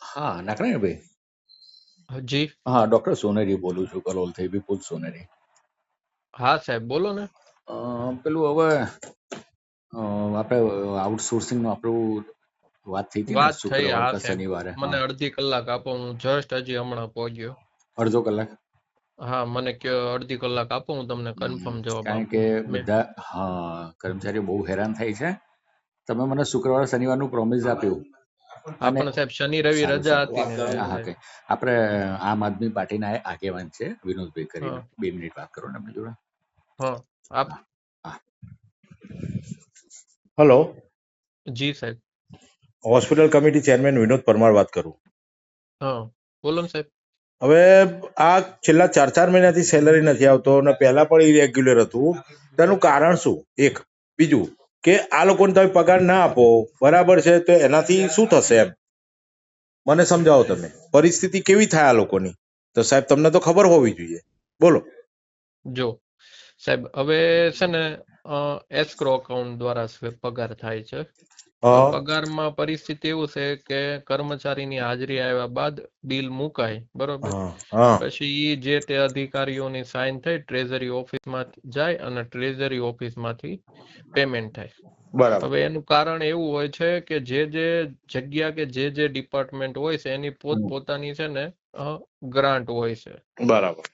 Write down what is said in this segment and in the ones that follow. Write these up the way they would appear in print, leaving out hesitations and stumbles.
હા નારાયણભાઈ, જી હા ડોક્ટર સોનેરી બોલું છું, કલોલથી વિપુલ સોનેરી. હા સાહેબ બોલો ને. પેલું હવે આપણે આઉટસોર્સિંગનું આપણું વાત થઈ હતી ને વાત થઈ, શુક્રવાર હા કે સાહેબ. શનિવારે. મને હા, અડધી કલાક આપો, હું જસ્ટ હજી હમણાં પહોંચ્યો. અડધો કલાક. હા મને કયો અડધી કલાક આપો, હું તમને કન્ફર્મ જવાબ કારણ કે આપું. મેં બધા હા કર્મચારીઓ બહુ હેરાન થાય છે. તમે મને શુક્રવાર શનિવારનું પ્રોમિસ આપ્યું હા અને પણ સાહેબ શનિ રવિ સારું રજા સારું હતી ને હા એટલે. કે આપણે આમ આદમી પાર્ટીના આગેવાન છે વિનોદભાઈ કરીને, હા 2 મિનિટ વાત કરો ને એમની જોડે. હા આપ. હા હા. હેલો, જી સાહેબ. Hospital committee chairman Vinod Parmar વાત કરું. હા બોલો ને સાહેબ. હવે આ છેલ્લા 4 મહિનાથી સેલરી નથી આવતો અને પહેલા પણ ઇરેગ્યુલર હતું. તેનું કારણ શું? એક. બીજું કે આ લોકોને તમે પગાર ના આપો, બરાબર છે, તો એનાથી શું થશે એમ મને સમજાવો. તમે પરિસ્થિતિ કેવી થાય આ લોકોની? તો સાહેબ તમને તો ખબર હોવી જોઈએ, બોલો. જો સાહેબ, હવે છે ને એસ્ક્રો અકાઉન્ટ દ્વારા પગાર થાય છે. હવે હા પગારમાં પરિસ્થિતિ એવું છે કે કર્મચારીની હાજરી આવ્યા બાદ બિલ મુકાય, બરોબર. હા હા પછી ઈ જે તે અધિકારીઓની સાઇન થઈ ટ્રેઝરી ઓફિસમાં જાય અને ટ્રેઝરી ઓફિસમાંથી પેમેન્ટ થાય. બરાબર હવે એનું કારણ એવું હોય છે કે જે જગ્યા કે જે ડિપાર્ટમેન્ટ હોય છે એની પોતપોતાની છે ને ગ્રાન્ટ હોય છે. બરાબર.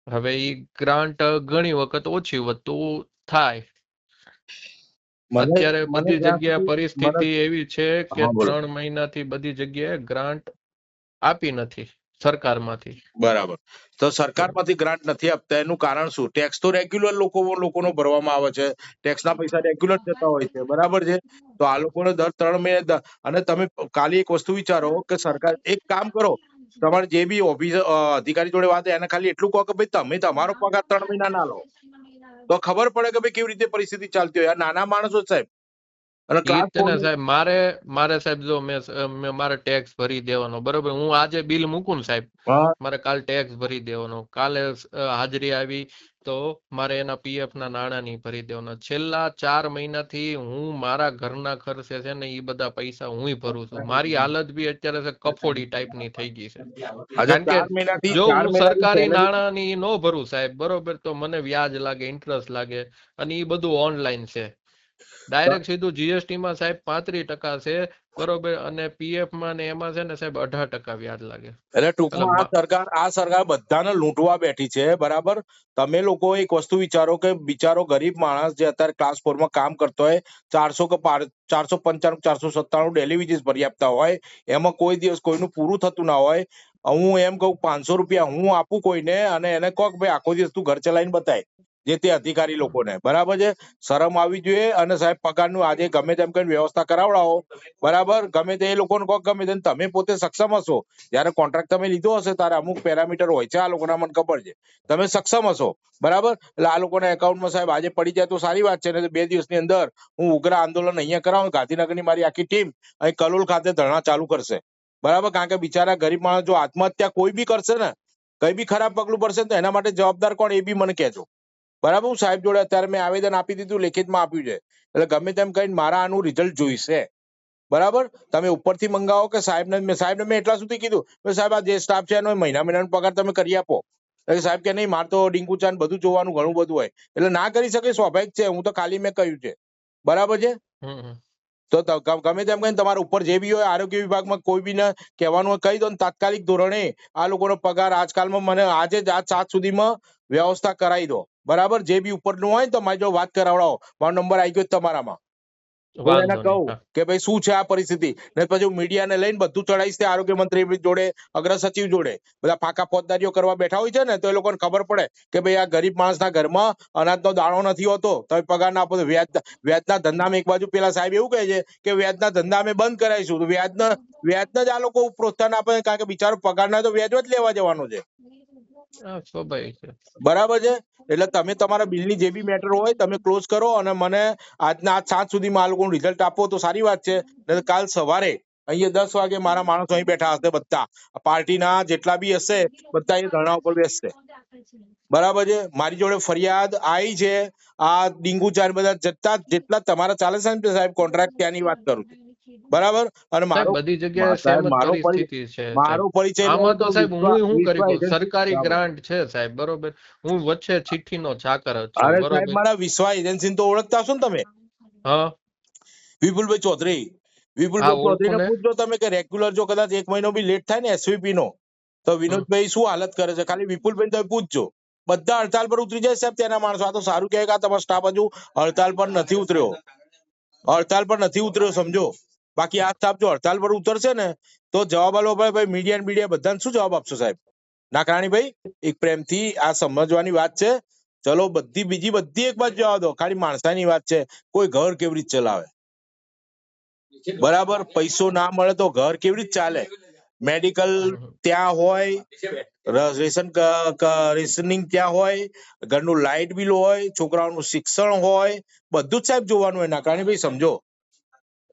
હવે ઈ ગ્રાન્ટ ઘણી વખત ઓછી વધતું થાય. મને અત્યારે મને બધી જ્યાં જગ્યાએ સુધી મને પરિસ્થિતિ એવી છે કે હા બોલો. 3 મહિનાથી બધી જગ્યાએ ગ્રાન્ટ આપી નથી સરકારમાંથી. બરાબર. તો સરકારમાંથી ગ્રાન્ટ નથી આપતા એનું કારણ શું? ટેક્સ તો રેગ્યુલર લોકોનો ભરવામાં આવે છે. ટેક્સના પૈસા રેગ્યુલર જતા હોય છે, બરાબર છે. તો આ લોકોને દર 3 મહિને અને તમે ખાલી એક વસ્તુ વિચારો કે સરકાર એક કામ કરો, તમારે જે બી ઓફિસ અધિકારી જોડે વાત હોય એને ખાલી એટલું કહો કે ભાઈ તમે તમારો પગાર 3 મહિના ના લો, તો ખબર પડે કે ભાઈ કેવી રીતે પરિસ્થિતિ ચાલતી હોય. આ નાના માણસો સાહેબ અને ઈ જ ક્લાસ છે ને સાહેબ. મારે સાહેબ જો મારે ટેક્સ ભરી દેવાનો, બરોબર. હું આજે બિલ મૂકું ને સાહેબ, હા મારે કાલ ટેક્સ ભરી દેવાનો. કાલે હાજરી આવી તો મારે એના પીએફ ના નાણાં નહીં ભરી દેવાના. છેલ્લા 4 મહિનાથી હું મારા ઘરના ખર્ચે છે ને ઈ બધા પૈસા હુંય ભરું છું. મારી હાલત બી અત્યારે છે કફોડી ટાઈપની થઈ ગઈ છે. આજે કારણ કે 4 મહિનાથી જો ચાર હું મહિનાથી સરકારી સેલેરી. નાણાંની નો ભરું સાહેબ, બરોબર, તો મને વ્યાજ લાગે, ઇન્ટરેસ્ટ લાગે, અને ઈ બધું ઓનલાઈન છે. ડાયરેક્ટ સીધું જીએસટી માં સાહેબ 35% છે, બરોબર, અને પીએફ માં ને એમાં છે ને સાહેબ 18% વ્યાજ લાગે. એટલે એટલે ટૂંકમાં આ સરકાર બધાને લૂંટવા બેઠી છે, બરાબર. તમે લોકો એક વસ્તુ વિચારો કે બિચારો ગરીબ માણસ જે અત્યારે ક્લાસ 4 માં કામ કરતો હોય, 495 497 ડેલી વેજીસ ભરી આપતા હોય, એમાં કોઈ દિવસ કોઈનું પૂરું થતું ના હોય. હું એમ કહું 500 રૂપિયા હું આપું કોઈને અને એને કહો કે ભાઈ આખો દિવસ તું ઘર ચલાવીને બતાય, જે તે અધિકારી લોકોને, બરાબર છે. શરમ આવી જોઈએ. અને સાહેબ પગારનું આજે ગમે તેમ કરીને વ્યવસ્થા કરાવડાવો, બરાબર. ગમે તે એ લોકોને કહો, ગમે તેમ તમે પોતે સક્ષમ હશો. જયારે કોન્ટ્રાક્ટ તમે લીધો હશે ત્યારે અમુક પેરામીટર હોય છે આ લોકોના, મને ખબર છે. તમે સક્ષમ હશો, બરાબર. એટલે આ લોકોના એકાઉન્ટમાં સાહેબ આજે પડી જાય તો સારી વાત છે ને. 2 દિવસની અંદર હું ઉગ્ર આંદોલન અહીંયા કરાવું, ગાંધીનગરની મારી આખી ટીમ અહીં કલોલ ખાતે ધરણા ચાલુ કરશે, બરાબર. કારણ કે બિચારા ગરીબ માણસ જો આત્મહત્યા કોઈ બી કરશે ને, કઈ બી ખરાબ પગલું પડશે ને, તો એના માટે જવાબદાર કોણ એ બી મને કહેજો, બરાબર. હું સાહેબ જોડે અત્યારે મેં આવેદન આપી દીધું, લેખિતમાં આપ્યું છે. એટલે ગમે તેમ કહીને મારા આનું રિઝલ્ટ જોઈશે, બરાબર. તમે ઉપરથી મંગાવો કે સાહેબને મેં એટલા સુધી કીધું કે સાહેબ આ જે સ્ટાફ છે એનો મહિનાનો પગાર તમે કરી આપો. એટલે સાહેબ કે નહીં, મારે તો ડીંકુ ચાન બધું જોવાનું ઘણું બધું હોય, એટલે ના કરી શકે, સ્વાભાવિક છે. હું તો ખાલી મેં કહ્યું છે, બરાબર છે. હમ. તો ગમે તેમ કહીને તમારા ઉપર જે બી હોય આરોગ્ય વિભાગમાં કોઈ બી ને કહેવાનું હોય કહી દો ને, તાત્કાલિક ધોરણે આ લોકોનો પગાર આજકાલમાં મને આજે જ આજ 7 સુધીમાં વ્યવસ્થા કરાવી દો, બરાબર. જે બી ઉપરનું હોય ને તો મારી જો વાત કરાવડાવો. મારો નંબર આવી ગયો તમારામાં. હું એને વાંધો નહીં. કહું હા કે ભાઈ શું છે આ પરિસ્થિતિ, ને પછી હું મીડિયાને લઈને બધું ચડાવીશ આરોગ્ય મંત્રી જોડે, અગ્ર સચિવ જોડે. બધા ફાકા ફોજદારીઓ કરવા બેઠા હોય છે ને, તો એ લોકોને ખબર પડે કે ભાઈ આ ગરીબ માણસના ઘરમાં અનાજનો દાણો નથી હોતો, તમે પગાર ના આપો તો વ્યાજના ધંધામાં એક બાજુ પેલા સાહેબ એવું કહે છે કે વ્યાજના ધંધા અમે બંધ કરાવીશું. તો વ્યાજના જ આ લોકો પ્રોત્સાહન આપે, કારણ કે બિચારો પગાર ના તો વ્યાજ જ લેવા જવાનો છે, સ્વાભાવિક છે. બરાબર છે. એટલે તમે તમારા બિલની જે બી મેટર હોય તમે ક્લોઝ કરો અને મને આજના આજ 7 સુધીમાં આ લોકોનું રિઝલ્ટ આપો તો સારી વાત છે. નહીં તો કાલ સવારે અહીંયા 10 વાગે મારા માણસો અહીં બેઠા હશે, બધા પાર્ટીના જેટલા બી હશે બધા એ ધરણા ઉપર બેસશે, બરાબર છે. મારી જોડે ફરિયાદ આવી છે આ ડીંગુ ચાર બધા જેટલા તમારા ચાલે છે ને સાહેબ કોન્ટ્રાક્ટ ત્યાંની વાત કરું છું, બરાબર. અને સાહેબ મારો બધી જગ્યાએ સેમ સાહેબ જ મારો પરિસ્થિતિ છે સાહેબ. મારો પરિચય લો આમાં તો તો સાહેબ હું શું કરી વિશ્વા દઉં? એજન્સી સરકારી બરાબર. ગ્રાન્ટ છે સાહેબ, બરોબર. હું વચ્ચે ચિઠ્ઠીનો ચાકર જ છું, અરે સાહેબ બરોબર. મારા વિશ્વા એજન્સી તો ઓળખતા હશો ને તમે? હા વિપુલભાઈ ચૌધરી. હા વિપુલભાઈ ઓળખું ચૌધરીને ને. પૂછજો તમે કે રેગ્યુલર જો કદાચ 1 મહિનો બી લેટ થાય ને એસવીપી નો, તો હમ. વિનોદભાઈ શું હાલત કરે છે ખાલી વિપુલભાઈ તમે પૂછજો. બધા હડતાલ પર ઉતરી જાય સાહેબ તેના માણસો. આ તો સારું કહેવાય કે આ તમારો સ્ટાફ હજુ હડતાલ પર નથી ઉતર્યો. હડતાલ પર નથી ઉતર્યો સમજો. બાકી આ સ્ટાફ જો હડતાલ પર ઉતરશે ને તો જવાબ આલવો પડે. ભાઈ મીડિયા બધાને શું જવાબ આપશો સાહેબ? નાકરાણીભાઈ એક પ્રેમથી આ સમજવાની વાત છે. ચલો બીજી બધી એક બાજુ જવા દો, ખાલી માણસાની વાત છે. કોઈ ઘર કેવી રીતે ચલાવે? બરાબર. પૈસો ના મળે તો ઘર કેવી રીતે ચાલે? મેડિકલ ત્યાં હોય, રેશનિંગ ત્યાં હોય, ઘરનું લાઇટ બિલ હોય, છોકરાઓનું શિક્ષણ હોય, બધું જ સાહેબ જોવાનું હોય. નાકરાણીભાઈ સમજો.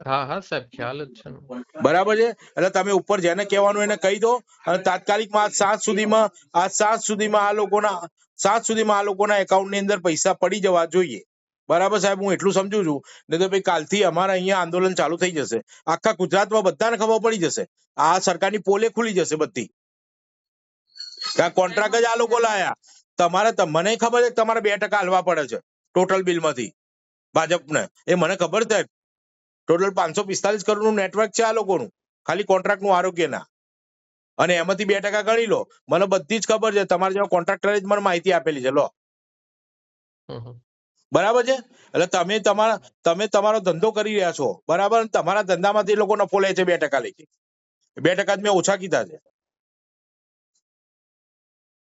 હા હા સાહેબ ખ્યાલ જ છે ને. બરાબર છે. એટલે તમે ઉપર જેને કહેવાનું એને કહી દો. અને તાત્કાલિકમાં આજ સાંજ સુધીમાં આ લોકોના એકાઉન્ટની અંદર પૈસા પડી જવા જોઈએ. બરાબર સાહેબ, હું એટલું સમજુ છું. નહીં તો ભાઈ કાલથી અમારા અહીંયા આંદોલન ચાલુ થઈ જશે. આખા ગુજરાતમાં બધાને ખબર પડી જશે. આ સરકારની પોલે ખુલી જશે બધી. કોન્ટ્રાક્ટ જ આ લોકો લાયા. મને ખબર છે કે તમારે 2% હાલવા પડે છે ટોટલ બિલમાંથી ભાજપને. એ મને ખબર છે. ટોટલ 545 કરોડનું નેટવર્ક છે આ લોકોનું, ખાલી કોન્ટ્રાક્ટનું આરોગ્યના. અને એમાંથી 2% ગણી લો. મને બધી જ ખબર છે. તમારે જેવા કોન્ટ્રાક્ટરે જ મને માહિતી આપેલી છે. લો બરાબર છે. એટલે તમે તમારો ધંધો કરી રહ્યા છો, બરાબર. તમારા ધંધામાંથી એ લોકો નફો લે છે 2% લઈ. 2% જ મેં ઓછા કીધા છે.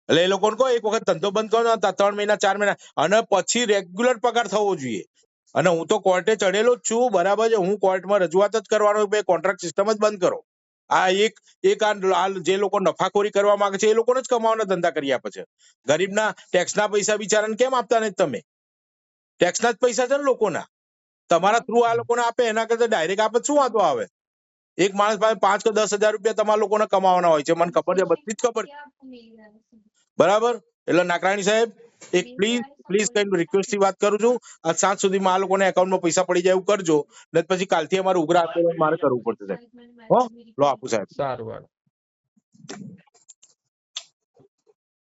એટલે એ લોકોને કહો એક વખત ધંધો બંધ કરો, 3 મહિના 4 મહિના, અને પછી રેગ્યુલર પગાર થવો જોઈએ. અને હું તો કોર્ટે ચડેલો જ છું, બરાબર છે. હું કોર્ટમાં રજૂઆત જ કરવાનો કે કોન્ટ્રાક્ટ સિસ્ટમ જ બંધ કરો. આ જે લોકો નફાખોરી કરવા માંગે છે એ લોકોને જ કમાવાના ધંધા કરી આપે છે. ગરીબના ટેક્સના પૈસા બિચારાને કેમ આપતા નથી તમે? ટેક્સના જ પૈસા છે ને લોકોના. તમારા થ્રુ આ લોકોને આપે એના કરતા ડાયરેક્ટ આપે શું વાંધો આવે? એક માણસ પાસે 5 કે 10 હજાર રૂપિયા તમારા લોકોને કમાવાના હોય છે. મને ખબર છે, બધી જ ખબર છે. બરાબર. એટલે નાકરાણી સાહેબ એક પ્લીઝ કઈ રિક્વેસ્ટ થી વાત કરું છું. આજ સાંજ સુધીમાં આ લોકોને એકાઉન્ટમાં પૈસા પડી જાય એવું કરજો. ને પછી કાલથી અમારે ઉગ્ર આંદોલન મારે કરવું પડશે સાહેબ. હો લો આપું સાહેબ. સારું.